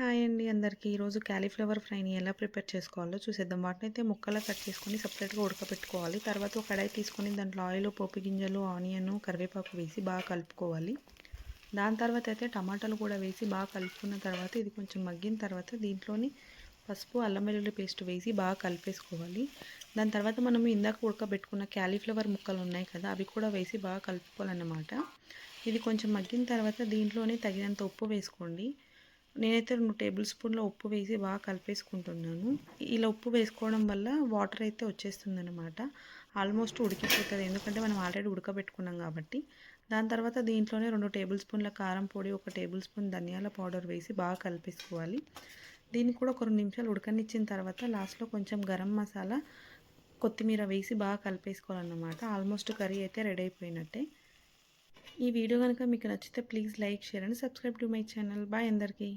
Hi అండి అందరికీ. ఈరోజు క్యాలీఫ్లవర్ ఫ్రైని ఎలా ప్రిపేర్ చేసుకోవాలో చూసేద్దాం. వాటినైతే ముక్కలా కట్ చేసుకొని సపరేట్గా ఉడకపెట్టుకోవాలి. తర్వాత ఒక కడాయి తీసుకొని దాంట్లో ఆయిల్, పోపు గింజలు, ఆనియన్, కరివేపాకు వేసి బాగా కలుపుకోవాలి. దాని తర్వాత అయితే టమాటాలు కూడా వేసి బాగా కలుపుకున్న తర్వాత ఇది కొంచెం మగ్గిన తర్వాత దీంట్లోని పసుపు, అల్లం వెల్లుల్లి పేస్ట్ వేసి బాగా కలిపేసుకోవాలి. దాని తర్వాత మనం ఇందాక ఉడకబెట్టుకున్న క్యాలీఫ్లవర్ ముక్కలు ఉన్నాయి కదా, అవి కూడా వేసి బాగా కలుపుకోవాలన్నమాట. ఇది కొంచెం మగ్గిన తర్వాత దీంట్లోనే తగినంత ఉప్పు వేసుకోండి. నేనైతే 2 టేబుల్ స్పూన్ల ఉప్పు వేసి బాగా కలిపేసుకుంటున్నాను. ఇలా ఉప్పు వేసుకోవడం వల్ల వాటర్ అయితే వచ్చేస్తుందన్నమాట. ఆల్మోస్ట్ ఉడికిపోతుంది, ఎందుకంటే మనం ఆల్రెడీ ఉడకబెట్టుకున్నాం కాబట్టి. దాని తర్వాత దీంట్లోనే 2 టేబుల్ స్పూన్ల కారం పొడి, 1 టేబుల్ స్పూన్ ధనియాల పౌడర్ వేసి బాగా కలిపేసుకోవాలి. దీన్ని కూడా ఒక 2 నిమిషాలు ఉడకనిచ్చిన తర్వాత లాస్ట్లో కొంచెం గరం మసాలా, కొత్తిమీర వేసి బాగా కలిపేసుకోవాలన్నమాట. ఆల్మోస్ట్ కర్రీ అయితే రెడీ అయిపోయినట్టే. ఈ వీడియో కనుక మీకు నచ్చితే please like, share and subscribe to my channel. Bye అందరికీ.